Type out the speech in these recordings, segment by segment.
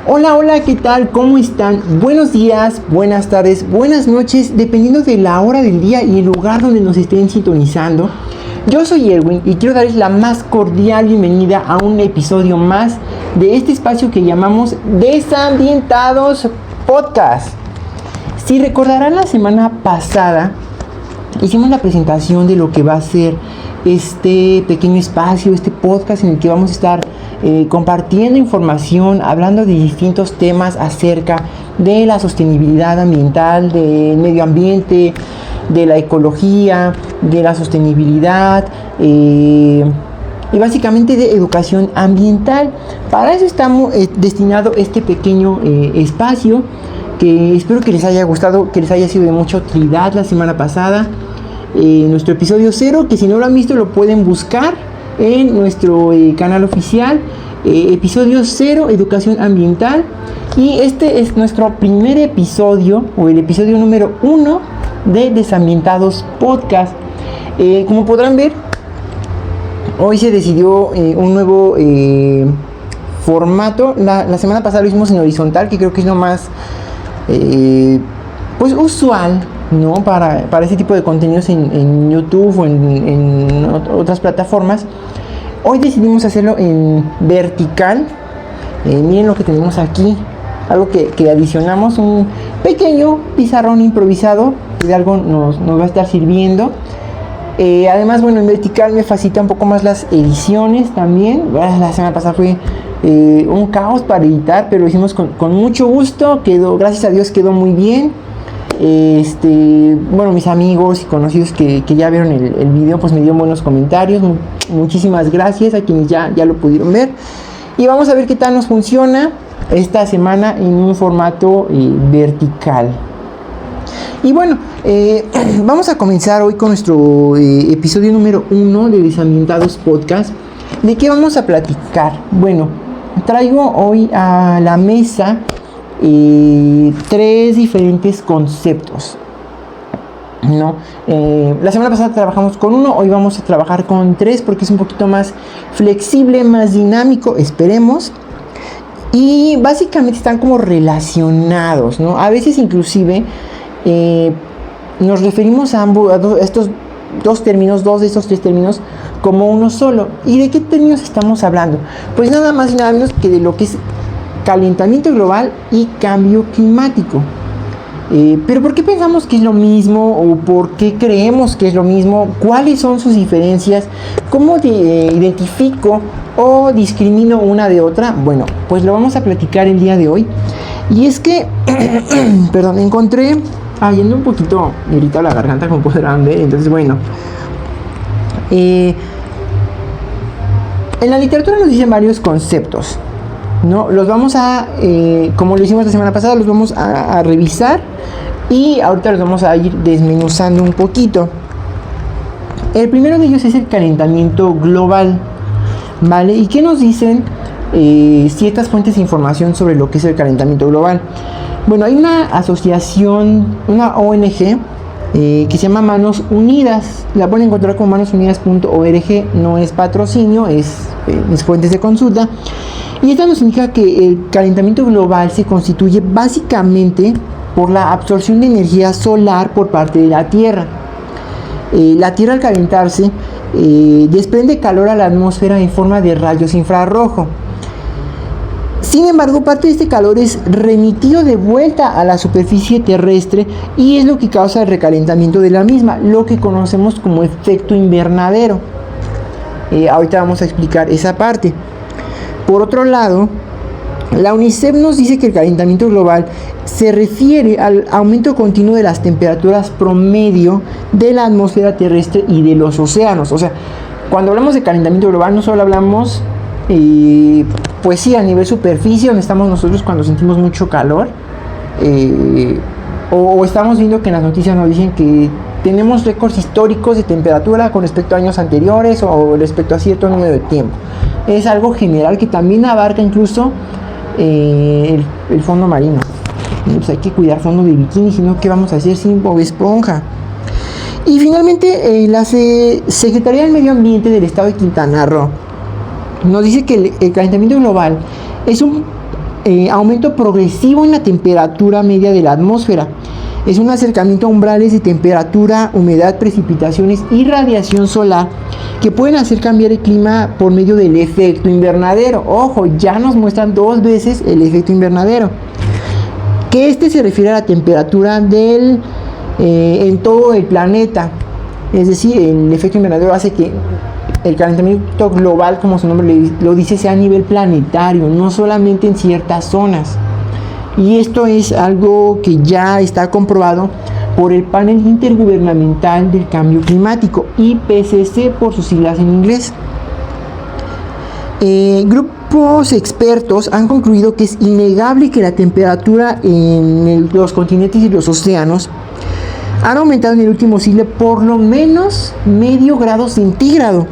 Hola, hola, ¿qué tal? ¿Cómo están? Buenos días, buenas tardes, buenas noches, dependiendo de la hora del día y el lugar donde nos estén sintonizando. Yo soy Erwin y quiero darles la más cordial bienvenida a un episodio más de este espacio que llamamos Desambientados Podcast. Si recordarán, la semana pasada hicimos la presentación de lo que va a ser este pequeño espacio, este podcast en el que vamos a estar compartiendo información, hablando de distintos temas acerca de la sostenibilidad ambiental, del medio ambiente, de la ecología, de la sostenibilidad y básicamente de educación ambiental. Para eso estamos destinado este pequeño espacio, que espero que les haya gustado, que les haya sido de mucha utilidad la semana pasada. Nuestro episodio 0, que si no lo han visto lo pueden buscar en nuestro canal oficial, episodio 0, educación ambiental. Y este es nuestro primer episodio, o el episodio número 1 de Desambientados Podcast. Como podrán ver, hoy se decidió un nuevo formato. La semana pasada lo hicimos en horizontal, que creo que es lo más pues usual, ¿no? Para este tipo de contenidos en YouTube o en otras plataformas. Hoy decidimos hacerlo en vertical. Miren lo que tenemos aquí, algo que adicionamos, un pequeño pizarrón improvisado que de algo nos va a estar sirviendo. Además, bueno, en vertical me facilita un poco más las ediciones también. La semana pasada fue un caos para editar, pero lo hicimos con mucho gusto. Gracias a Dios quedó muy bien. Bueno, mis amigos y conocidos que ya vieron el video, pues me dieron buenos comentarios. Muchísimas gracias a quienes ya lo pudieron ver. Y vamos a ver qué tal nos funciona esta semana en un formato vertical. Y bueno, vamos a comenzar hoy con nuestro episodio número 1 de Desambientados Podcast. ¿De qué vamos a platicar? Bueno, traigo hoy a la mesa 3 diferentes conceptos, ¿no? La semana pasada trabajamos con 1, hoy vamos a trabajar con 3 porque es un poquito más flexible, más dinámico, esperemos. Y básicamente están como relacionados, ¿no? A veces inclusive nos referimos a estos dos de estos 3 términos como uno solo. ¿Y de qué términos estamos hablando? Pues nada más y nada menos que de lo que es calentamiento global y cambio climático. Pero ¿por qué pensamos que es lo mismo? ¿O por qué creemos que es lo mismo? ¿Cuáles son sus diferencias? ¿Cómo identifico o discrimino una de otra? Bueno, pues lo vamos a platicar el día de hoy. Y es que, perdón, encontré, yendo un poquito irritado la garganta, como podrán ver. Entonces, bueno, en la literatura nos dicen varios conceptos, ¿no? Los vamos a, como lo hicimos la semana pasada, los vamos a revisar y ahorita los vamos a ir desmenuzando un poquito. El primero de ellos es el calentamiento global, ¿vale? ¿Y qué nos dicen ciertas fuentes de información sobre lo que es el calentamiento global? Bueno, hay una asociación, una ONG que se llama Manos Unidas. La pueden encontrar como manosunidas.org. No es patrocinio, es fuentes de consulta. Y esto nos indica que el calentamiento global se constituye básicamente por la absorción de energía solar por parte de la Tierra. La Tierra, al calentarse, desprende calor a la atmósfera en forma de rayos infrarrojos. Sin embargo, parte de este calor es remitido de vuelta a la superficie terrestre y es lo que causa el recalentamiento de la misma, lo que conocemos como efecto invernadero. Ahorita vamos a explicar esa parte. Por otro lado, la UNICEF nos dice que el calentamiento global se refiere al aumento continuo de las temperaturas promedio de la atmósfera terrestre y de los océanos. O sea, cuando hablamos de calentamiento global no solo hablamos pues sí, a nivel superficie, donde estamos nosotros cuando sentimos mucho calor, o estamos viendo que en las noticias nos dicen que tenemos récords históricos de temperatura con respecto a años anteriores o respecto a cierto número de tiempo. Es algo general que también abarca incluso el fondo marino. Pues hay que cuidar fondo de bikini, si no, ¿qué vamos a hacer sin Bob Esponja? Y finalmente, la Secretaría del Medio Ambiente del Estado de Quintana Roo nos dice que el calentamiento global es un aumento progresivo en la temperatura media de la atmósfera. Es un acercamiento a umbrales de temperatura, humedad, precipitaciones y radiación solar que pueden hacer cambiar el clima por medio del efecto invernadero. Ojo, ya nos muestran 2 veces el efecto invernadero. Que este se refiere a la temperatura en todo el planeta. Es decir, el efecto invernadero hace que el calentamiento global, como su nombre lo dice, sea a nivel planetario, no solamente en ciertas zonas. Y esto es algo que ya está comprobado por el Panel Intergubernamental del Cambio Climático, IPCC por sus siglas en inglés. Grupos expertos han concluido que es innegable que la temperatura en los continentes y los océanos han aumentado en el último siglo por lo menos medio grado centígrado.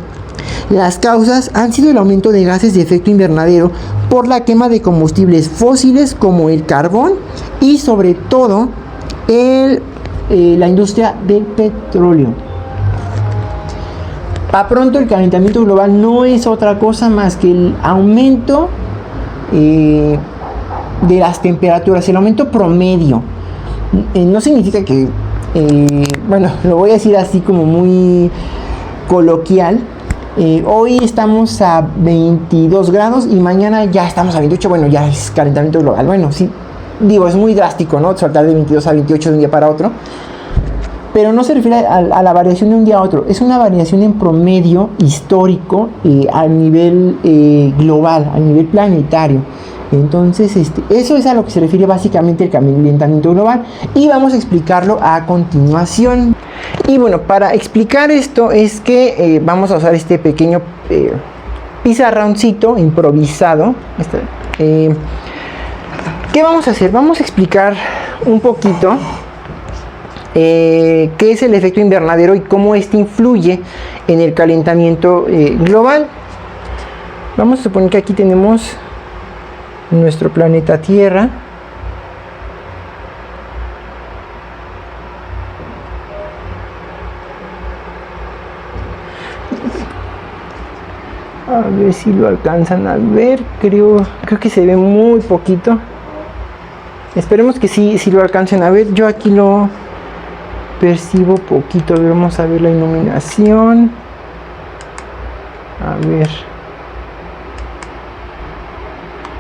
Las causas han sido el aumento de gases de efecto invernadero por la quema de combustibles fósiles como el carbón y sobre todo la industria del petróleo. A pronto, el calentamiento global no es otra cosa más que el aumento de las temperaturas, el aumento promedio. No significa que, bueno, lo voy a decir así como muy coloquial. Hoy estamos a 22 grados y mañana ya estamos a 28. Bueno, ya es calentamiento global. Bueno, sí, digo, es muy drástico, ¿no? Saltar de 22 a 28 de un día para otro. Pero no se refiere a la variación de un día a otro. Es una variación en promedio histórico a nivel global, a nivel planetario. Entonces, eso es a lo que se refiere básicamente el calentamiento global. Y vamos a explicarlo a continuación. Y bueno, para explicar esto es que vamos a usar este pequeño pizarroncito improvisado. ¿Qué vamos a hacer? Vamos a explicar un poquito qué es el efecto invernadero y cómo este influye en el calentamiento global. Vamos a suponer que aquí tenemos nuestro planeta Tierra. A ver si lo alcanzan a ver. Creo que se ve muy poquito. Esperemos que sí lo alcancen a ver. Yo aquí lo percibo poquito. Vamos a ver la iluminación. A ver.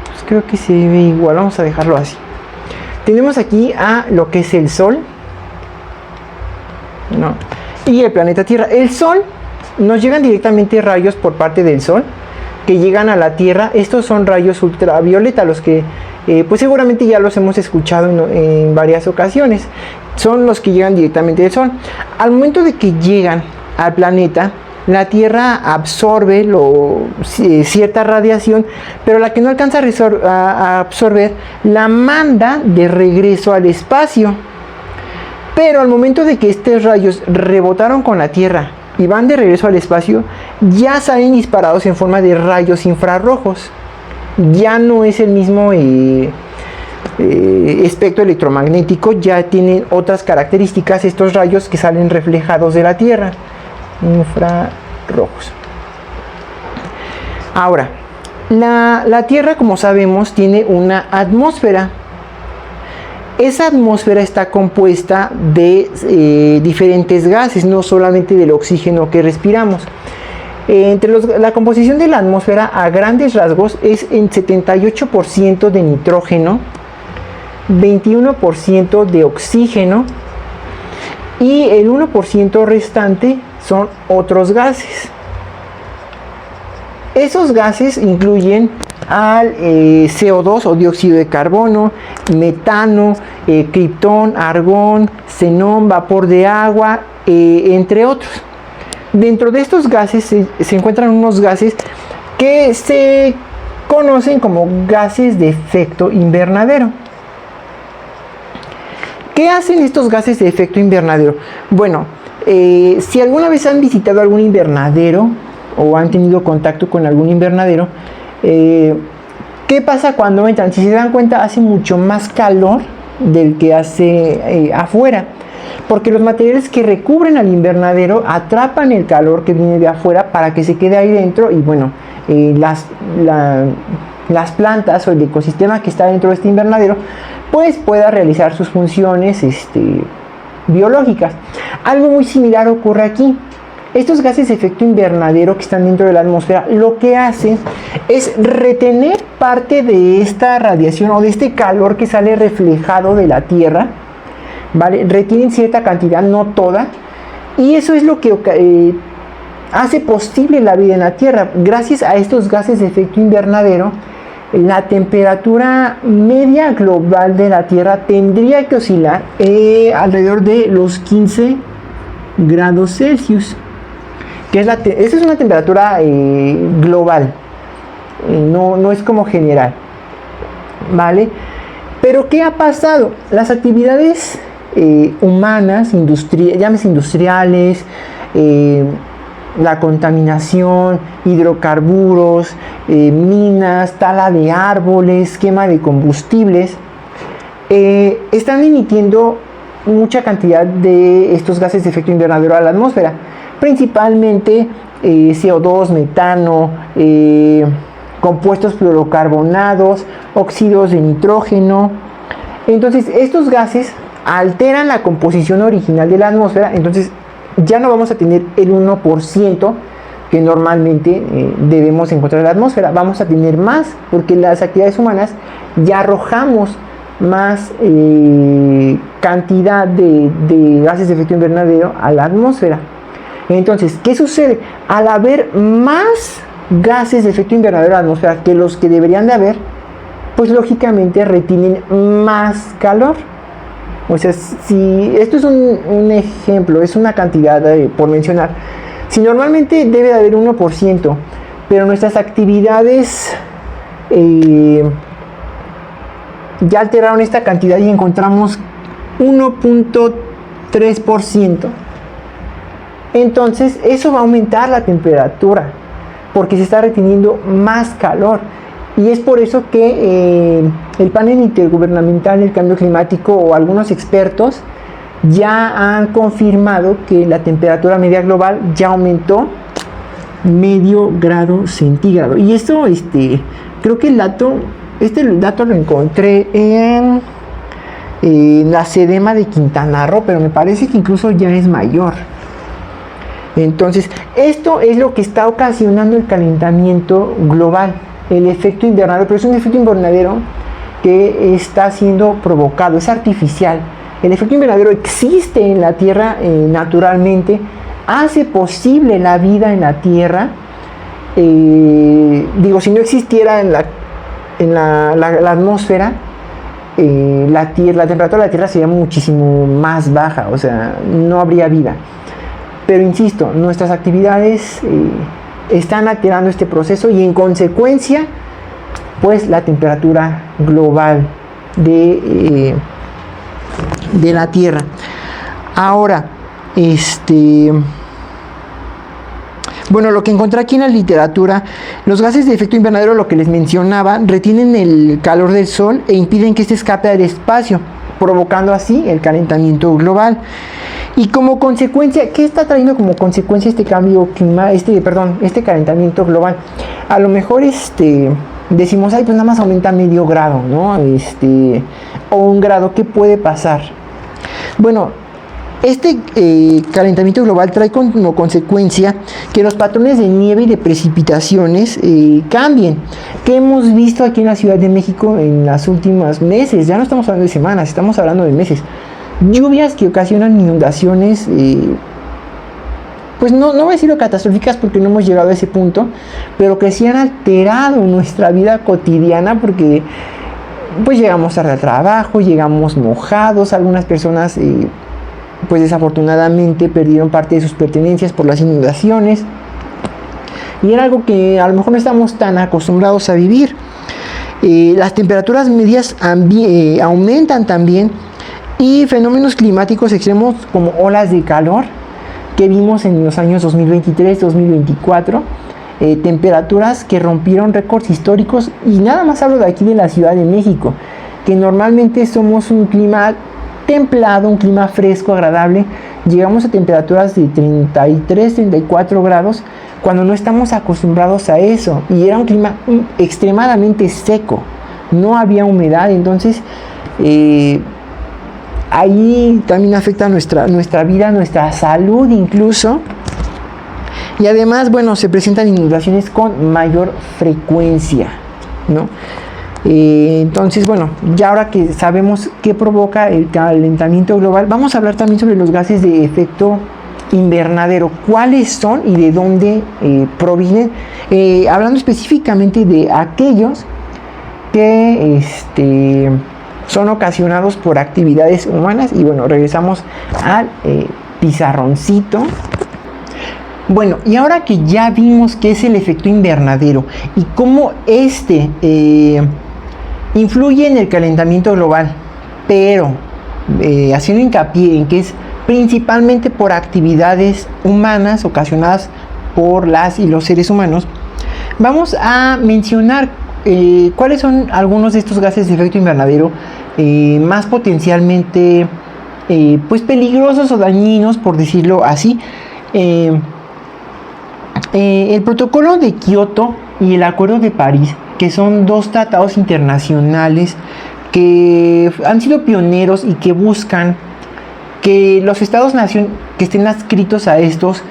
Pues creo que se ve igual. Vamos a dejarlo así. Tenemos aquí a lo que es el Sol, ¿no? Y el planeta Tierra. El Sol, nos llegan directamente rayos por parte del Sol que llegan a la Tierra. Estos son rayos ultravioleta, los que pues seguramente ya los hemos escuchado en varias ocasiones. Son los que llegan directamente del Sol. Al momento de que llegan al planeta, la Tierra absorbe cierta radiación, pero la que no alcanza a absorber la manda de regreso al espacio. Pero al momento de que estos rayos rebotaron con la Tierra y van de regreso al espacio, ya salen disparados en forma de rayos infrarrojos. Ya no es el mismo espectro electromagnético, ya tienen otras características estos rayos que salen reflejados de la Tierra, infrarrojos. Ahora, la Tierra, como sabemos, tiene una atmósfera. Esa atmósfera está compuesta de diferentes gases, no solamente del oxígeno que respiramos. La composición de la atmósfera a grandes rasgos es en 78% de nitrógeno, 21% de oxígeno y el 1% restante son otros gases. Esos gases incluyen al CO2 o dióxido de carbono, metano, criptón, argón, xenón, vapor de agua, entre otros. Dentro de estos gases se encuentran unos gases que se conocen como gases de efecto invernadero. ¿Qué hacen estos gases de efecto invernadero? Bueno, si alguna vez han visitado algún invernadero o han tenido contacto con algún invernadero, ¿qué pasa cuando entran? Si se dan cuenta, hace mucho más calor del que hace afuera, porque los materiales que recubren al invernadero atrapan el calor que viene de afuera para que se quede ahí dentro y bueno, las plantas o el ecosistema que está dentro de este invernadero pues pueda realizar sus funciones biológicas. Algo muy similar ocurre aquí. Estos gases de efecto invernadero que están dentro de la atmósfera lo que hacen es retener parte de esta radiación o de este calor que sale reflejado de la Tierra, ¿vale? Retienen cierta cantidad, no toda, y eso es lo que hace posible la vida en la Tierra. Gracias a estos gases de efecto invernadero, la temperatura media global de la Tierra tendría que oscilar alrededor de los 15 grados Celsius. Esa es una temperatura global, no es como general, ¿vale? Pero ¿qué ha pasado? Las actividades humanas, llámese industriales, la contaminación, hidrocarburos, minas, tala de árboles, quema de combustibles, están emitiendo mucha cantidad de estos gases de efecto invernadero a la atmósfera. Principalmente CO2, metano, compuestos fluorocarbonados, óxidos de nitrógeno. Entonces estos gases alteran la composición original de la atmósfera, entonces ya no vamos a tener el 1% que normalmente debemos encontrar en la atmósfera, vamos a tener más porque las actividades humanas ya arrojamos más cantidad de gases de efecto invernadero a la atmósfera. Entonces, ¿qué sucede? Al haber más gases de efecto invernadero en la atmósfera que los que deberían de haber, pues lógicamente retienen más calor. O sea, si esto es un ejemplo, es una cantidad por mencionar. Si normalmente debe de haber 1%, pero nuestras actividades ya alteraron esta cantidad y encontramos 1.3%. Entonces eso va a aumentar la temperatura porque se está reteniendo más calor, y es por eso que el panel intergubernamental del cambio climático o algunos expertos ya han confirmado que la temperatura media global ya aumentó medio grado centígrado. Y esto creo que el dato lo encontré en la SEDEMA de Quintana Roo, pero me parece que incluso ya es mayor. Entonces, esto es lo que está ocasionando el calentamiento global, el efecto invernadero, pero es un efecto invernadero que está siendo provocado, es artificial. El efecto invernadero existe en la Tierra naturalmente, hace posible la vida en la Tierra. Si no existiera en la atmósfera, la temperatura de la Tierra sería muchísimo más baja, o sea, no habría vida. Pero insisto, nuestras actividades están alterando este proceso y en consecuencia, pues la temperatura global de la Tierra. Ahora, bueno, lo que encontré aquí en la literatura, los gases de efecto invernadero, lo que les mencionaba, retienen el calor del Sol e impiden que éste escape al espacio, provocando así el calentamiento global. Y como consecuencia, ¿qué está trayendo como consecuencia este cambio este calentamiento global? A lo mejor decimos, pues nada más aumenta medio grado, ¿no? O 1 grado, ¿qué puede pasar? Bueno, este calentamiento global trae como consecuencia que los patrones de nieve y de precipitaciones cambien. ¿Qué hemos visto aquí en la Ciudad de México en los últimos meses? Ya no estamos hablando de semanas, estamos hablando de meses. Lluvias que ocasionan inundaciones, pues no voy a decirlo catastróficas porque no hemos llegado a ese punto, pero que sí han alterado nuestra vida cotidiana porque pues llegamos tarde al trabajo, llegamos mojados, algunas personas pues desafortunadamente perdieron parte de sus pertenencias por las inundaciones, y era algo que a lo mejor no estamos tan acostumbrados a vivir. Las temperaturas medias aumentan también, y fenómenos climáticos extremos como olas de calor que vimos en los años 2023-2024, temperaturas que rompieron récords históricos, y nada más hablo de aquí de la Ciudad de México, que normalmente somos un clima templado, un clima fresco, agradable. Llegamos a temperaturas de 33-34 grados, cuando no estamos acostumbrados a eso. Y era un clima extremadamente seco, no había humedad, entonces ahí también afecta nuestra vida, nuestra salud incluso. Y además, bueno, se presentan inundaciones con mayor frecuencia, ¿no? Entonces, bueno, ya ahora que sabemos qué provoca el calentamiento global, vamos a hablar también sobre los gases de efecto invernadero, cuáles son y de dónde provienen, hablando específicamente de aquellos que son ocasionados por actividades humanas. Y bueno, regresamos al pizarroncito. Bueno, y ahora que ya vimos qué es el efecto invernadero y cómo influye en el calentamiento global, pero haciendo hincapié en que es principalmente por actividades humanas ocasionadas por las y los seres humanos, vamos a mencionar cuáles son algunos de estos gases de efecto invernadero más potencialmente pues peligrosos o dañinos, por decirlo así. El protocolo de Kioto y el acuerdo de París, que son dos tratados internacionales que han sido pioneros y que buscan que los estados-nación que estén adscritos a estos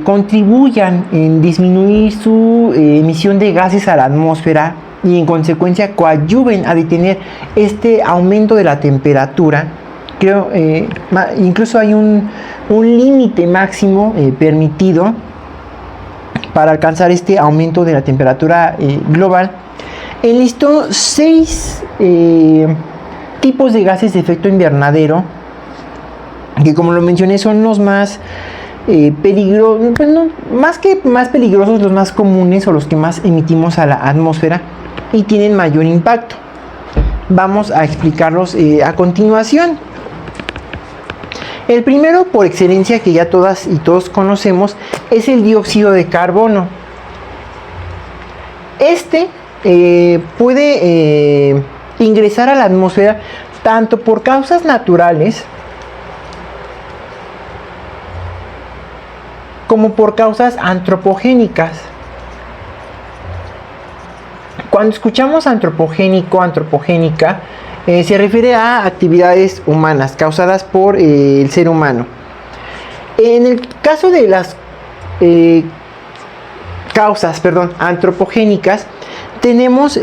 contribuyan en disminuir su emisión de gases a la atmósfera y en consecuencia coadyuven a detener este aumento de la temperatura. Creo incluso hay un límite máximo permitido para alcanzar este aumento de la temperatura global. Enlistó 6 tipos de gases de efecto invernadero, que como lo mencioné son los más peligrosos, pues no, más peligrosos, los más comunes o los que más emitimos a la atmósfera y tienen mayor impacto. Vamos a explicarlos a continuación. El primero por excelencia, que ya todas y todos conocemos, es el dióxido de carbono. Puede ingresar a la atmósfera tanto por causas naturales como por causas antropogénicas. Cuando escuchamos antropogénico, antropogénica, se refiere a actividades humanas causadas por el ser humano. En el caso de las causas antropogénicas, tenemos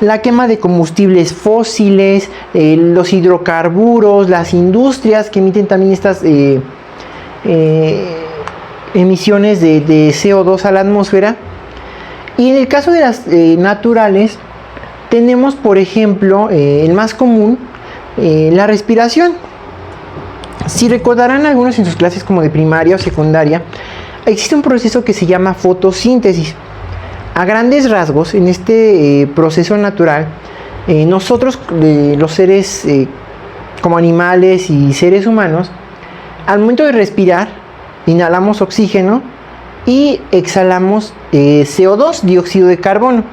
la quema de combustibles fósiles, los hidrocarburos, las industrias que emiten también estas emisiones de CO2 a la atmósfera. Y en el caso de las naturales, tenemos, por ejemplo, el más común, la respiración. Si recordarán algunos en sus clases como de primaria o secundaria, existe un proceso que se llama fotosíntesis. A grandes rasgos, en este proceso natural, nosotros, los seres como animales y seres humanos, al momento de respirar, inhalamos oxígeno y exhalamos CO2, dióxido de carbono.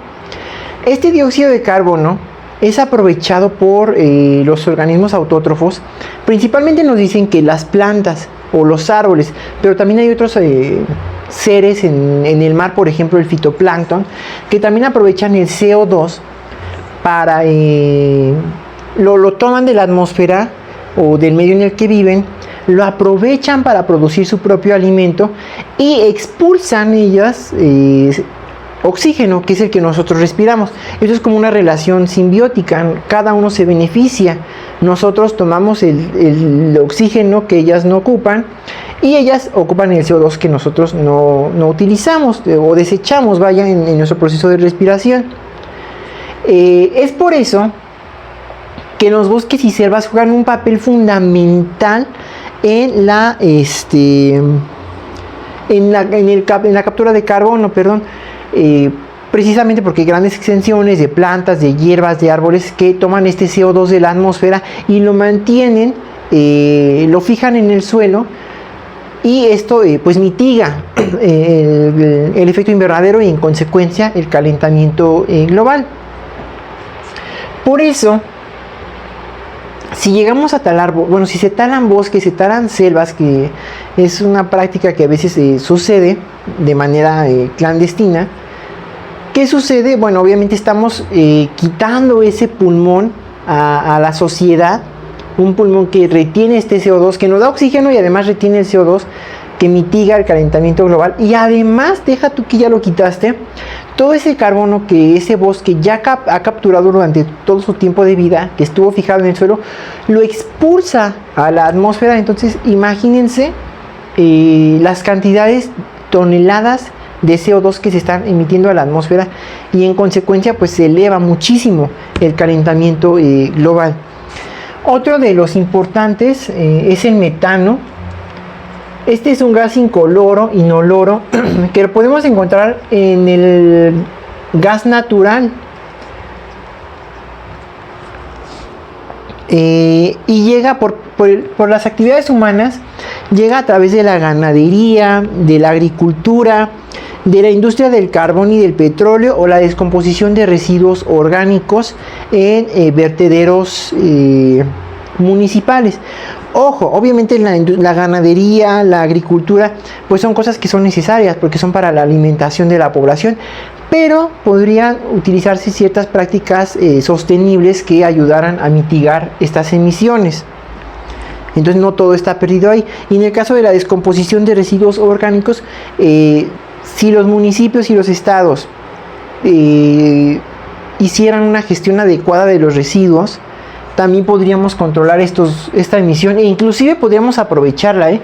Este dióxido de carbono es aprovechado por los organismos autótrofos. Principalmente nos dicen que las plantas o los árboles, pero también hay otros seres en el mar, por ejemplo el fitoplancton, que también aprovechan el CO2 para lo toman de la atmósfera o del medio en el que viven, lo aprovechan para producir su propio alimento y expulsan ellas oxígeno, que es el que nosotros respiramos. Esto es como una relación simbiótica, cada uno se beneficia. Nosotros tomamos el oxígeno que ellas no ocupan y ellas ocupan el CO2 que nosotros no utilizamos o desechamos, en nuestro proceso de respiración. Es por eso que los bosques y selvas juegan un papel fundamental en la captura de carbono, precisamente porque hay grandes extensiones de plantas, de hierbas, de árboles que toman este CO2 de la atmósfera y lo mantienen, lo fijan en el suelo, y esto pues mitiga el efecto invernadero y en consecuencia el calentamiento global. Por eso si llegamos a talar, bueno, si se talan bosques, se talan selvas, que es una práctica que a veces sucede de manera clandestina, ¿qué sucede? Bueno, obviamente estamos quitando ese pulmón a la sociedad, un pulmón que retiene este CO2, que nos da oxígeno y además retiene el CO2, que mitiga el calentamiento global, y además, deja tú que ya lo quitaste, todo ese carbono que ese bosque ya ha capturado durante todo su tiempo de vida, que estuvo fijado en el suelo, lo expulsa a la atmósfera. Entonces imagínense las cantidades, toneladas de CO2 que se están emitiendo a la atmósfera, y en consecuencia pues se eleva muchísimo el calentamiento global. Otro de los importantes es el metano. Este es un gas incoloro, inoloro, que lo podemos encontrar en el gas natural. Y llega por las actividades humanas, llega a través de la ganadería, de la agricultura, de la industria del carbón y del petróleo, o la descomposición de residuos orgánicos en vertederos municipales. Ojo, obviamente la ganadería, la agricultura, pues son cosas que son necesarias porque son para la alimentación de la población, pero podrían utilizarse ciertas prácticas sostenibles que ayudaran a mitigar estas emisiones. Entonces no todo está perdido ahí. Y en el caso de la descomposición de residuos orgánicos, si los municipios y los estados hicieran una gestión adecuada de los residuos, también podríamos controlar esta emisión, e inclusive podríamos aprovecharla.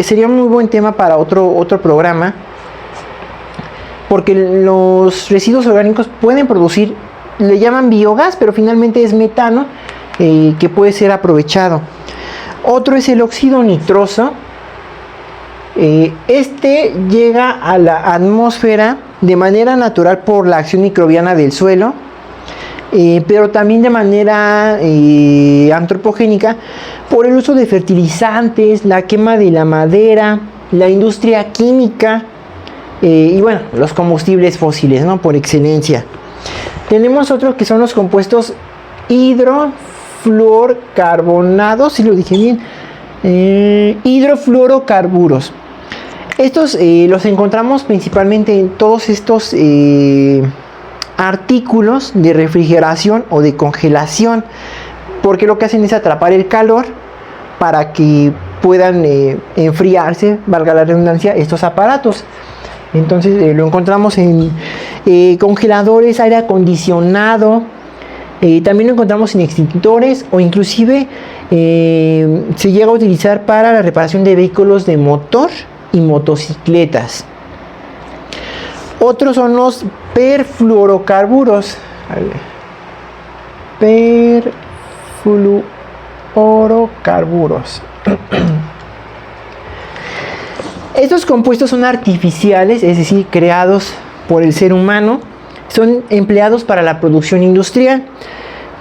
Sería un muy buen tema para otro programa, porque los residuos orgánicos pueden producir, le llaman biogás, pero finalmente es metano que puede ser aprovechado. Otro es el óxido nitroso. Este llega a la atmósfera de manera natural por la acción microbiana del suelo, pero también de manera antropogénica por el uso de fertilizantes, la quema de la madera, la industria química y bueno, los combustibles fósiles, ¿no? Por excelencia. Tenemos otros que son los compuestos hidrofluorocarbonados, si lo dije bien, hidrofluorocarburos. Estos los encontramos principalmente en todos estos artículos de refrigeración o de congelación, porque lo que hacen es atrapar el calor para que puedan enfriarse, valga la redundancia, estos aparatos. Entonces lo encontramos en congeladores, aire acondicionado, también lo encontramos en extintores, o inclusive se llega a utilizar para la reparación de vehículos de motor y motocicletas. Otros son los perfluorocarburos. Perfluorocarburos. Estos compuestos son artificiales, es decir, creados por el ser humano. Son empleados para la producción industrial.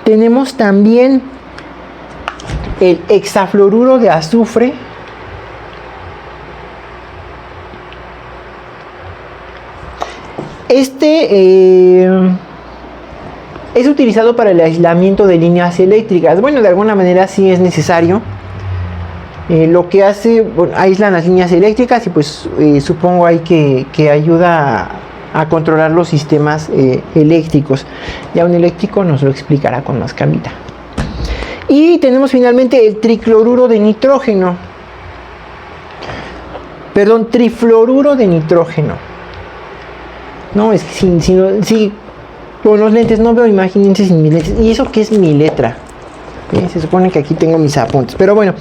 Tenemos también el hexafluoruro de azufre. Este es utilizado para el aislamiento de líneas eléctricas. Bueno, de alguna manera sí es necesario. Lo que hace, bueno, aíslan las líneas eléctricas y pues supongo hay que ayuda a controlar los sistemas eléctricos. Ya un eléctrico nos lo explicará con más calmita. Y tenemos finalmente el tricloruro de nitrógeno. Perdón, trifluoruro de nitrógeno. No, es que si con los lentes no veo, imagínense sin mis lentes. ¿Y eso qué es mi letra? Se supone que aquí tengo mis apuntes. Pero bueno,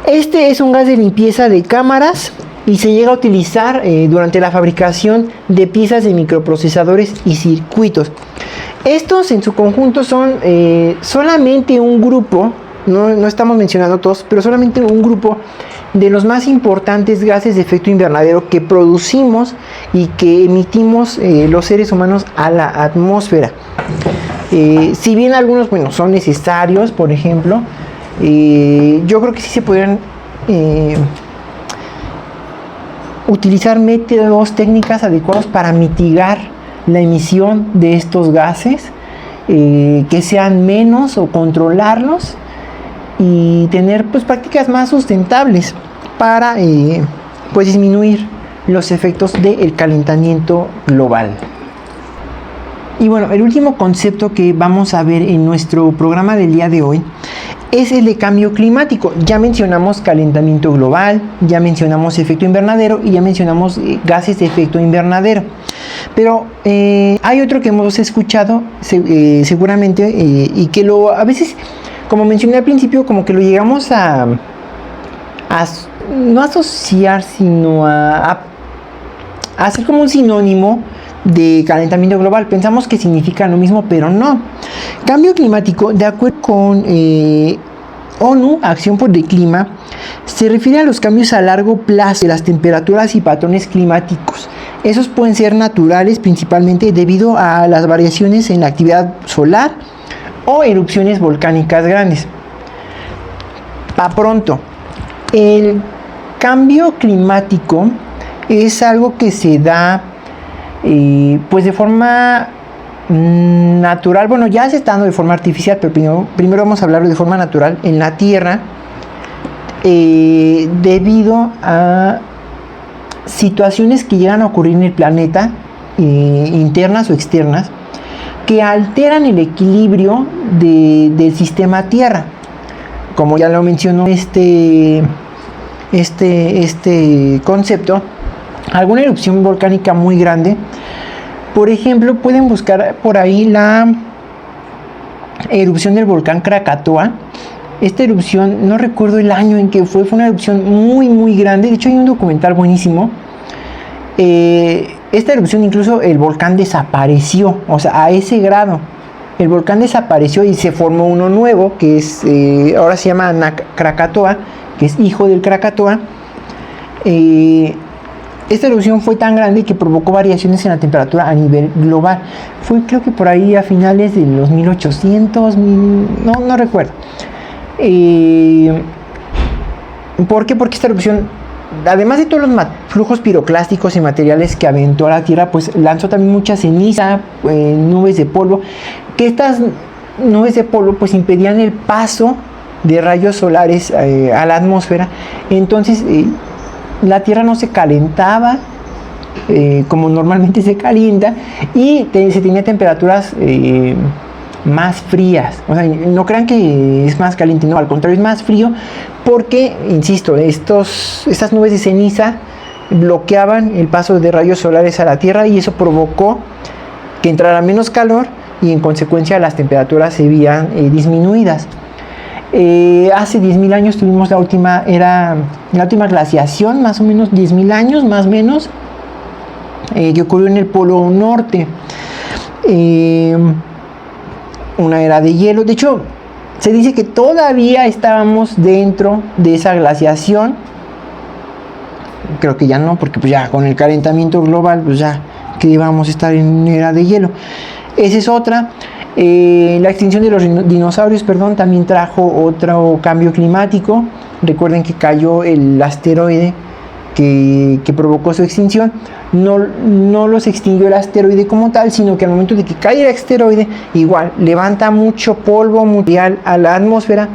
este es un gas de limpieza de cámaras y se llega a utilizar durante la fabricación de piezas de microprocesadores y circuitos. Estos en su conjunto son solamente un grupo, no estamos mencionando todos, pero solamente un grupo de los más importantes gases de efecto invernadero que producimos y que emitimos los seres humanos a la atmósfera. Si bien algunos, bueno, son necesarios, por ejemplo, yo creo que sí se podrían utilizar métodos, técnicas adecuados para mitigar la emisión de estos gases, que sean menos o controlarlos. y tener pues prácticas más sustentables para pues disminuir los efectos del calentamiento global. Y bueno, el último concepto que vamos a ver en nuestro programa del día de hoy es el de cambio climático. Ya mencionamos calentamiento global, ya mencionamos efecto invernadero y ya mencionamos gases de efecto invernadero. Pero hay otro que hemos escuchado seguramente y que a veces, como mencioné al principio, como que lo llegamos a no asociar, sino a hacer como un sinónimo de calentamiento global. Pensamos que significa lo mismo, pero no. Cambio climático, de acuerdo con ONU, Acción por el Clima, se refiere a los cambios a largo plazo de las temperaturas y patrones climáticos. Esos pueden ser naturales, principalmente debido a las variaciones en la actividad solar o erupciones volcánicas grandes. Pronto, el cambio climático es algo que se da pues de forma natural. Bueno, ya se está dando de forma artificial, pero primero vamos a hablar de forma natural en la Tierra, debido a situaciones que llegan a ocurrir en el planeta, internas o externas, que alteran el equilibrio del sistema Tierra. Como ya lo mencionó este concepto, alguna erupción volcánica muy grande, por ejemplo, pueden buscar por ahí la erupción del volcán Krakatoa. Esta erupción, no recuerdo el año en que fue una erupción muy muy grande. De hecho hay un documental buenísimo. Esta erupción, incluso el volcán desapareció, o sea, a ese grado el volcán desapareció y se formó uno nuevo que es ahora se llama Krakatoa, que es hijo del Krakatoa. Esta erupción fue tan grande que provocó variaciones en la temperatura a nivel global. Fue, creo que por ahí a finales de los 1800, no recuerdo. ¿Por qué? Porque esta erupción, además de todos los flujos piroclásticos y materiales que aventó a la Tierra, pues lanzó también mucha ceniza, nubes de polvo, que estas nubes de polvo pues impedían el paso de rayos solares a la atmósfera. Entonces la Tierra no se calentaba como normalmente se calienta, y se tenía temperaturas más frías. O sea, no crean que es más caliente, no, al contrario, es más frío, porque, insisto, estas nubes de ceniza bloqueaban el paso de rayos solares a la Tierra, y eso provocó que entrara menos calor y en consecuencia las temperaturas se veían disminuidas. Hace 10.000 años tuvimos la última glaciación, más o menos 10.000 años, más o menos, que ocurrió en el Polo Norte. Una era de hielo. De hecho, se dice que todavía estábamos dentro de esa glaciación. Creo que ya no, porque pues ya con el calentamiento global, pues ya que íbamos a estar en era de hielo. Esa es otra. La extinción de los dinosaurios, también trajo otro cambio climático. Recuerden que cayó el asteroide que provocó su extinción. No los extinguió el asteroide como tal, sino que al momento de que cae el asteroide, igual levanta mucho polvo, material a la atmósfera.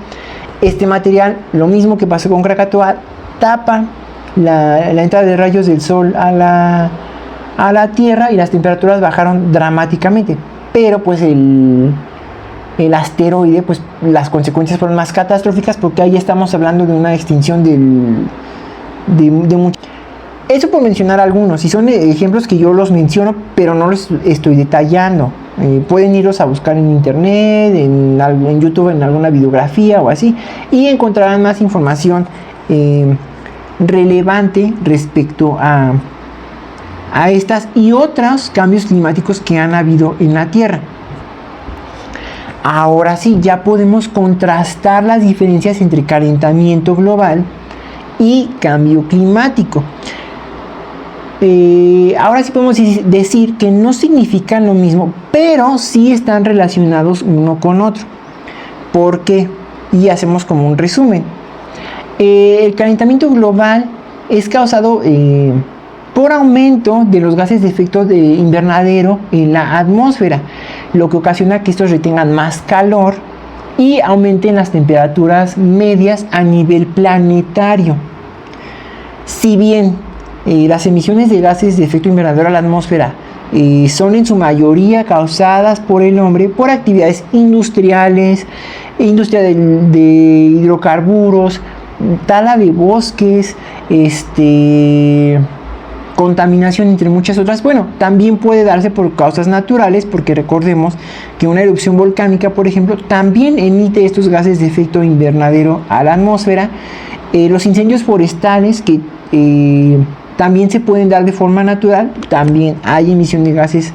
Este material, lo mismo que pasó con Krakatoa, tapa la entrada de rayos del sol a la Tierra, y las temperaturas bajaron dramáticamente. Pero pues el asteroide, pues las consecuencias fueron más catastróficas, porque ahí estamos hablando de una extinción de mucho. Eso por mencionar algunos, y son ejemplos que yo los menciono, pero no los estoy detallando. Pueden irlos a buscar en internet, en YouTube, en alguna videografía o así, y encontrarán más información relevante respecto a estas y otros cambios climáticos que han habido en la Tierra. Ahora sí, ya podemos contrastar las diferencias entre calentamiento global y cambio climático. Ahora sí podemos decir que no significan lo mismo, pero sí están relacionados uno con otro. ¿Por qué? Y hacemos como un resumen. El calentamiento global es causado por aumento de los gases de efecto de invernadero en la atmósfera, lo que ocasiona que estos retengan más calor y aumenten las temperaturas medias a nivel planetario. Si bien las emisiones de gases de efecto invernadero a la atmósfera son en su mayoría causadas por el hombre por actividades industriales, industria de hidrocarburos, tala de bosques, contaminación, entre muchas otras. Bueno, también puede darse por causas naturales, porque recordemos que una erupción volcánica, por ejemplo, también emite estos gases de efecto invernadero a la atmósfera. Los incendios forestales, que también se pueden dar de forma natural, también hay emisión de gases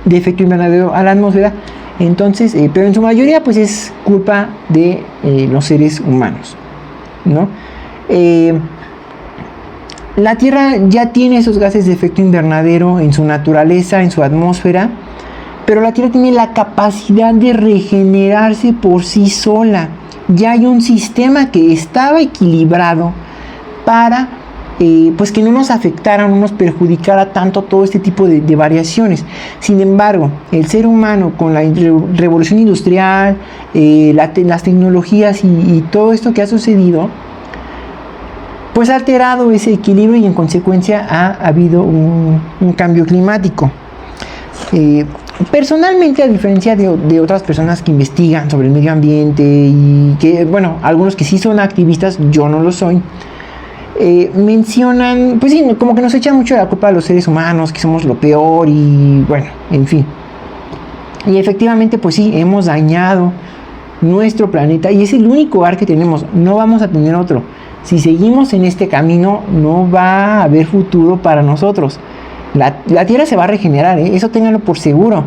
de efecto invernadero a la atmósfera. Entonces, pero en su mayoría pues es culpa de los seres humanos, ¿no? La Tierra ya tiene esos gases de efecto invernadero en su naturaleza, en su atmósfera, pero la Tierra tiene la capacidad de regenerarse por sí sola. Ya hay un sistema que estaba equilibrado para pues que no nos afectara, no nos perjudicara tanto todo este tipo de variaciones. Sin embargo, el ser humano, con la revolución industrial, las tecnologías y todo esto que ha sucedido, pues ha alterado ese equilibrio y en consecuencia ha habido un cambio climático. Personalmente, a diferencia de otras personas que investigan sobre el medio ambiente y que, bueno, algunos que sí son activistas, yo no lo soy, mencionan, pues sí, como que nos echan mucho la culpa a los seres humanos, que somos lo peor y bueno, en fin. Y efectivamente, pues sí, hemos dañado nuestro planeta y es el único hogar que tenemos, no vamos a tener otro. Si seguimos en este camino, no va a haber futuro para nosotros. La Tierra se va a regenerar, eso ténganlo por seguro.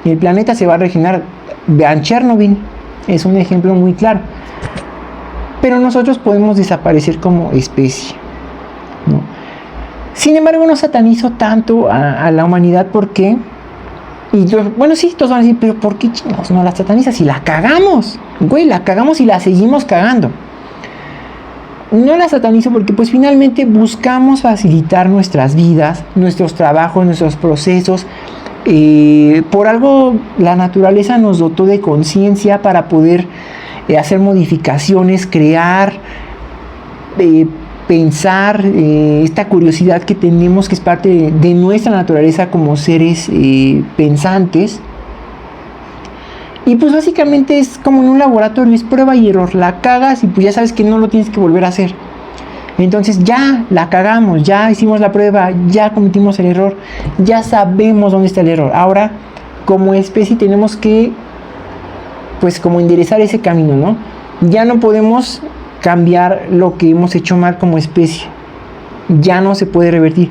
El planeta se va a regenerar. Vean Chernobyl, es un ejemplo muy claro. Pero nosotros podemos desaparecer como especie, ¿no? Sin embargo, no satanizo tanto a la humanidad. ¿Por qué? Y bueno, sí, todos van a decir, pero ¿por qué chingados no la satanizas? Si la cagamos, güey, la cagamos y la seguimos cagando. No la satanizo porque pues finalmente buscamos facilitar nuestras vidas, nuestros trabajos, nuestros procesos. Por algo la naturaleza nos dotó de conciencia para poder hacer modificaciones, crear, pensar, esta curiosidad que tenemos, que es parte de nuestra naturaleza como seres pensantes. Y pues básicamente es como en un laboratorio, es prueba y error. La cagas y pues ya sabes que no lo tienes que volver a hacer. Entonces ya la cagamos, ya hicimos la prueba, ya cometimos el error, ya sabemos dónde está el error. Ahora, como especie tenemos que, pues como enderezar ese camino, ¿no? Ya no podemos cambiar lo que hemos hecho mal como especie. Ya no se puede revertir.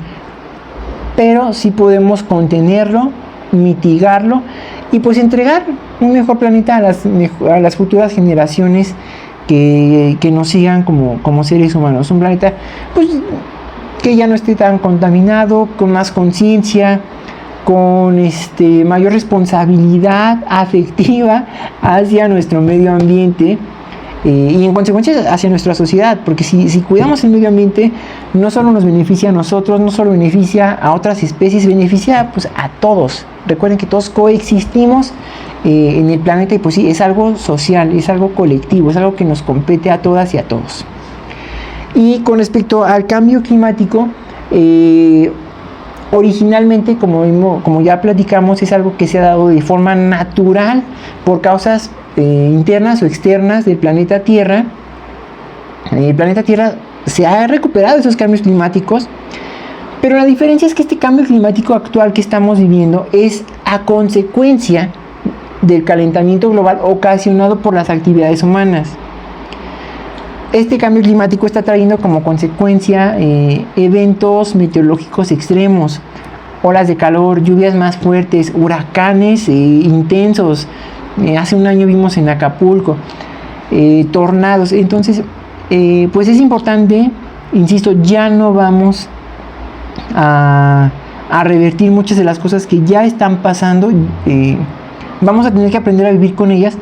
Pero sí podemos contenerlo, mitigarlo y pues entregar un mejor planeta a las futuras generaciones que nos sigan como seres humanos. Un planeta pues que ya no esté tan contaminado, con más conciencia, con mayor responsabilidad afectiva hacia nuestro medio ambiente y en consecuencia hacia nuestra sociedad, porque si cuidamos el medio ambiente, no solo nos beneficia a nosotros, no solo beneficia a otras especies, beneficia pues a todos. Recuerden que todos coexistimos en el planeta y pues sí, es algo social, es algo colectivo, es algo que nos compete a todas y a todos. Y con respecto al cambio climático, originalmente, como ya platicamos, es algo que se ha dado de forma natural por causas internas o externas del planeta Tierra. El planeta Tierra se ha recuperado de esos cambios climáticos, pero la diferencia es que este cambio climático actual que estamos viviendo es a consecuencia del calentamiento global ocasionado por las actividades humanas. Este cambio climático está trayendo como consecuencia eventos meteorológicos extremos, olas de calor, lluvias más fuertes, huracanes intensos. Hace un año vimos en Acapulco tornados. Entonces, pues es importante, insisto, ya no vamos a revertir muchas de las cosas que ya están pasando. Vamos a tener que aprender a vivir con ellas.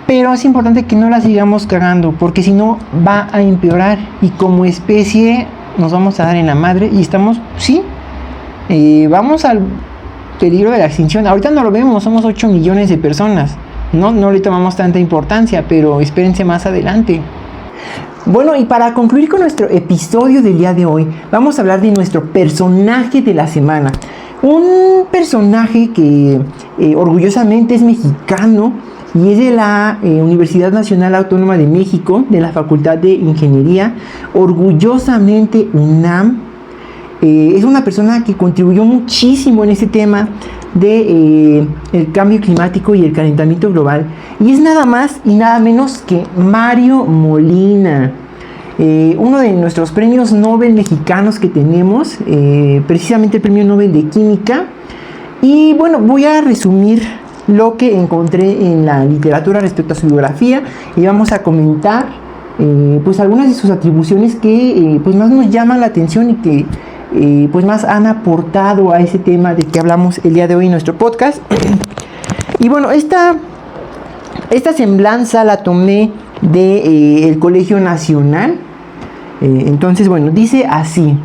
Pero es importante que no la sigamos cagando, porque si no va a empeorar y como especie nos vamos a dar en la madre y estamos, sí, vamos al peligro de la extinción. Ahorita no lo vemos, somos 8 millones de personas, no le tomamos tanta importancia, pero espérense más adelante. Bueno, y para concluir con nuestro episodio del día de hoy, vamos a hablar de nuestro personaje de la semana. Un personaje que orgullosamente es mexicano y es de la Universidad Nacional Autónoma de México, de la Facultad de Ingeniería, orgullosamente UNAM. Es una persona que contribuyó muchísimo en este tema de el cambio climático y el calentamiento global, y es nada más y nada menos que Mario Molina, uno de nuestros premios Nobel mexicanos que tenemos, precisamente el premio Nobel de Química. Y bueno, voy a resumir lo que encontré en la literatura respecto a su biografía, y vamos a comentar pues algunas de sus atribuciones que pues más nos llaman la atención y que pues más han aportado a ese tema de que hablamos el día de hoy en nuestro podcast. Y bueno, esta semblanza la tomé de el Colegio Nacional. Entonces, bueno, dice así: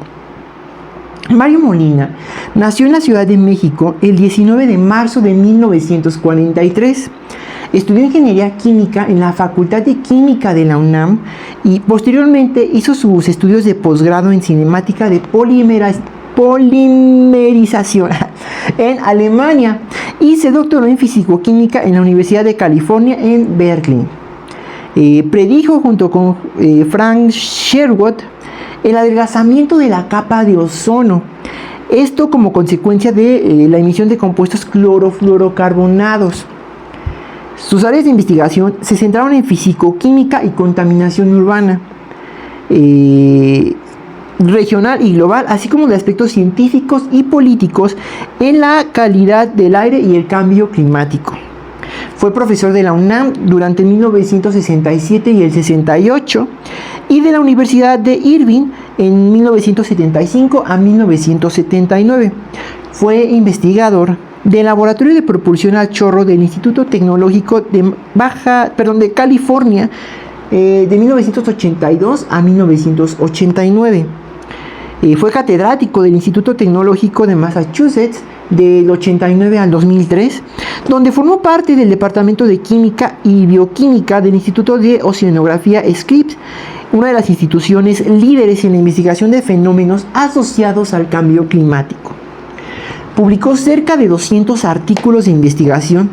Mario Molina nació en la Ciudad de México el 19 de marzo de 1943. Estudió Ingeniería Química en la Facultad de Química de la UNAM y posteriormente hizo sus estudios de posgrado en cinemática de polimerización en Alemania, y se doctoró en Físico-Química en la Universidad de California en Berkeley. Predijo junto con Frank Sherwood el adelgazamiento de la capa de ozono, esto como consecuencia de la emisión de compuestos clorofluorocarbonados. Sus áreas de investigación se centraron en físico-química y contaminación urbana, regional y global, así como de aspectos científicos y políticos en la calidad del aire y el cambio climático. Fue profesor de la UNAM durante 1967 y el 68 y de la Universidad de Irving en 1975 a 1979. Fue investigador del Laboratorio de Propulsión al Chorro del Instituto Tecnológico de California de 1982 a 1989. Fue catedrático del Instituto Tecnológico de Massachusetts del 89 al 2003, donde formó parte del Departamento de Química y Bioquímica del Instituto de Oceanografía Scripps, una de las instituciones líderes en la investigación de fenómenos asociados al cambio climático. Publicó cerca de 200 artículos de investigación,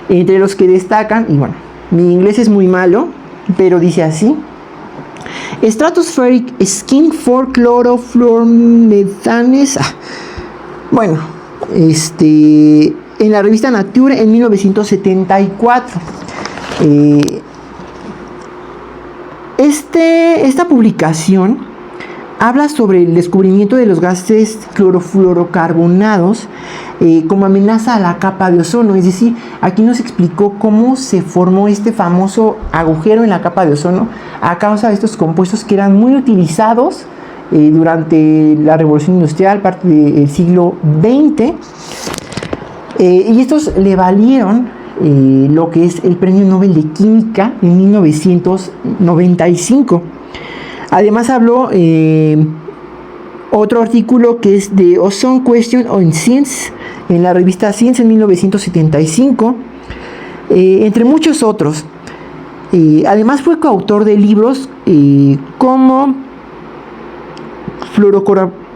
entre los que destacan, y bueno, mi inglés es muy malo, pero dice así: Stratospheric Skin for Chlorofluoromethanes. En la revista Nature en 1974. Esta publicación habla sobre el descubrimiento de los gases clorofluorocarbonados como amenaza a la capa de ozono. Es decir, aquí nos explicó cómo se formó este famoso agujero en la capa de ozono a causa de estos compuestos que eran muy utilizados durante la Revolución Industrial, parte del siglo XX, y estos le valieron lo que es el Premio Nobel de Química en 1995. Además habló otro artículo que es de Ozone Question on Science en la revista Science en 1975, entre muchos otros. Además fue coautor de libros como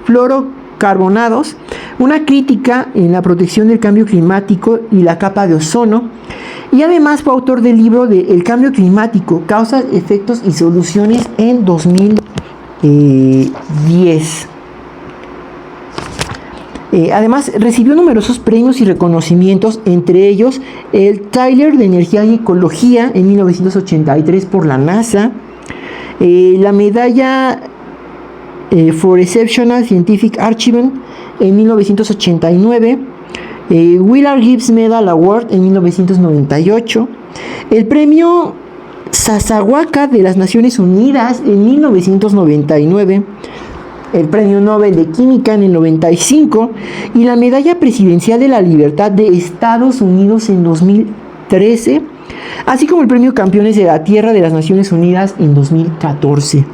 Fluorocarbonados, una crítica en la protección del cambio climático y la capa de ozono, y además fue autor del libro de El cambio climático, causas, efectos y soluciones en 2010. Además recibió numerosos premios y reconocimientos, entre ellos el Tyler de Energía y Ecología en 1983 por la NASA, la medalla for Exceptional Scientific Achievement en 1989, Willard Gibbs Medal Award en 1998, el premio Sasawaka de las Naciones Unidas en 1999, el premio Nobel de Química en el 95 y la medalla presidencial de la Libertad de Estados Unidos en 2013, así como el premio Campeones de la Tierra de las Naciones Unidas en 2014.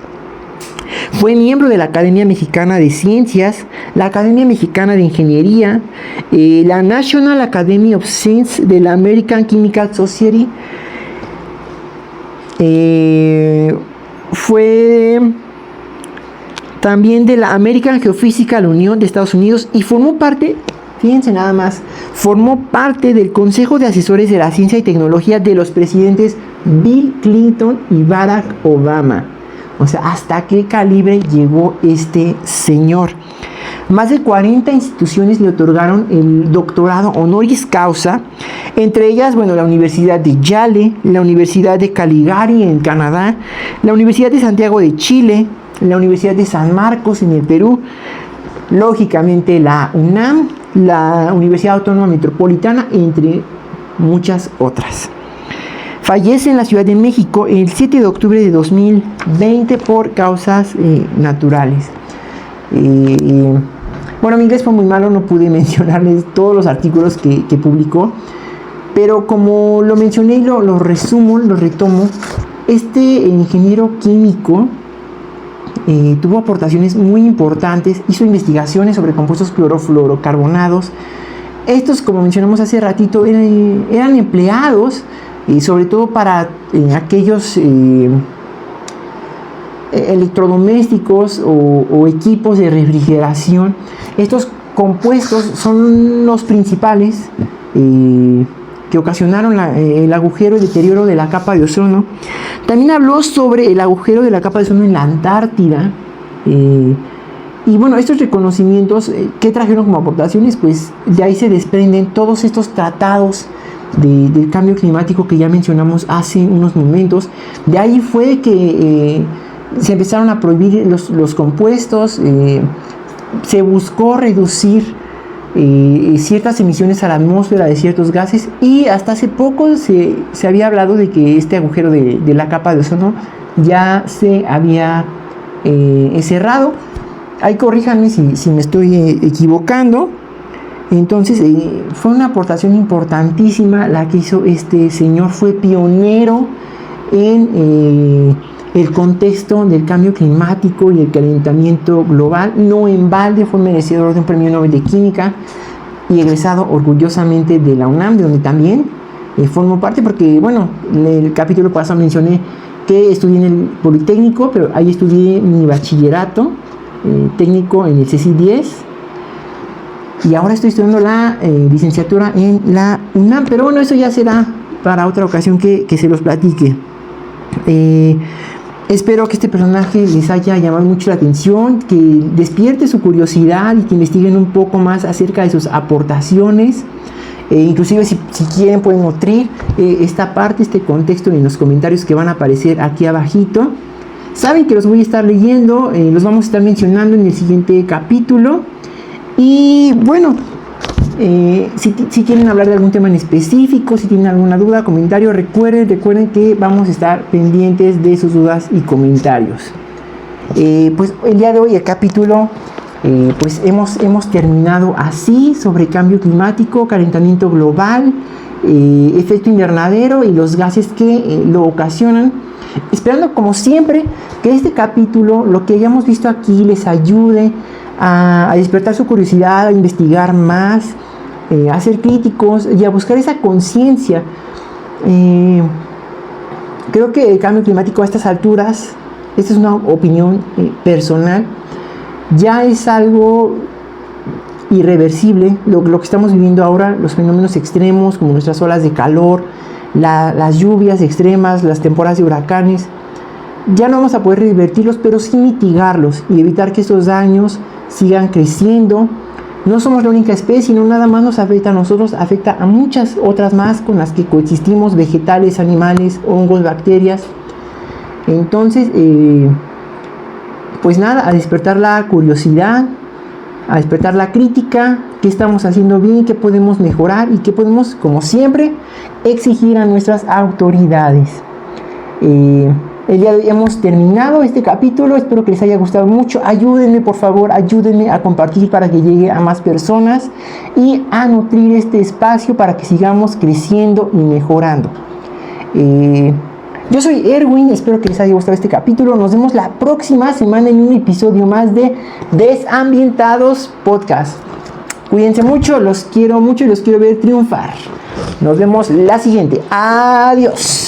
Fue miembro de la Academia Mexicana de Ciencias, la Academia Mexicana de Ingeniería, la National Academy of Science de la American Chemical Society. Fue también de la American Geophysical Union de Estados Unidos y formó parte, fíjense nada más, formó parte del Consejo de Asesores de la Ciencia y Tecnología de los presidentes Bill Clinton y Barack Obama. O sea, ¿hasta qué calibre llegó este señor? Más de 40 instituciones le otorgaron el doctorado honoris causa, entre ellas, bueno, la Universidad de Yale, la Universidad de Caligari en Canadá, la Universidad de Santiago de Chile, la Universidad de San Marcos en el Perú, lógicamente la UNAM, la Universidad Autónoma Metropolitana, entre muchas otras. Fallece en la Ciudad de México el 7 de octubre de 2020 por causas naturales. Bueno, mi inglés fue muy malo, no pude mencionarles todos los artículos que publicó, pero como lo mencioné y lo resumo, lo retomo, este ingeniero químico tuvo aportaciones muy importantes, hizo investigaciones sobre compuestos clorofluorocarbonados. Estos, como mencionamos hace ratito, eran empleados sobre todo para aquellos electrodomésticos o equipos de refrigeración. Estos compuestos son los principales que ocasionaron el agujero y deterioro de la capa de ozono. También habló sobre el agujero de la capa de ozono en la Antártida. Y bueno, estos reconocimientos que trajeron como aportaciones, pues de ahí se desprenden todos estos tratados del cambio climático que ya mencionamos hace unos momentos. De ahí fue que se empezaron a prohibir los compuestos, se buscó reducir ciertas emisiones a la atmósfera de ciertos gases, y hasta hace poco se había hablado de que este agujero de la capa de ozono ya se había cerrado. Ahí corríjanme si me estoy equivocando. Entonces fue una aportación importantísima la que hizo este señor. Fue pionero en el contexto del cambio climático y el calentamiento global. No en balde fue merecedor de un premio Nobel de Química y egresado orgullosamente de la UNAM, de donde también formó parte, porque bueno, en el capítulo pasado mencioné que estudié en el Politécnico, pero ahí estudié mi bachillerato técnico en el CECI 10. Y ahora estoy estudiando la licenciatura en la UNAM. Pero bueno, eso ya será para otra ocasión que se los platique. Espero que este personaje les haya llamado mucho la atención, que despierte su curiosidad y que investiguen un poco más acerca de sus aportaciones. Inclusive si quieren pueden nutrir esta parte, este contexto en los comentarios que van a aparecer aquí abajito. Saben que los voy a estar leyendo, los vamos a estar mencionando en el siguiente capítulo. Y bueno, si quieren hablar de algún tema en específico, si tienen alguna duda, comentario, recuerden que vamos a estar pendientes de sus dudas y comentarios. Pues el día de hoy el capítulo pues hemos terminado así, sobre cambio climático, calentamiento global, efecto invernadero y los gases que lo ocasionan. Esperando como siempre que este capítulo, lo que hayamos visto aquí, les ayude a despertar su curiosidad, a investigar más, a ser críticos y a buscar esa conciencia. Creo que el cambio climático a estas alturas, esta es una opinión personal, ya es algo irreversible. Lo que estamos viviendo ahora, los fenómenos extremos como nuestras olas de calor, las lluvias extremas, las temporadas de huracanes, ya no vamos a poder revertirlos, pero sí mitigarlos y evitar que estos daños sigan creciendo. No somos la única especie, no nada más nos afecta a nosotros, afecta a muchas otras más con las que coexistimos: vegetales, animales, hongos, bacterias. Entonces, pues nada, a despertar la curiosidad, a despertar la crítica, qué estamos haciendo bien, qué podemos mejorar y qué podemos, como siempre, exigir a nuestras autoridades. El día de hoy hemos terminado este capítulo, espero que les haya gustado mucho. Ayúdenme, por favor, ayúdenme a compartir para que llegue a más personas y a nutrir este espacio para que sigamos creciendo y mejorando. Yo soy Erwin, espero que les haya gustado este capítulo. Nos vemos la próxima semana en un episodio más de Desambientados Podcast. Cuídense mucho, los quiero mucho y los quiero ver triunfar. Nos vemos la siguiente. Adiós.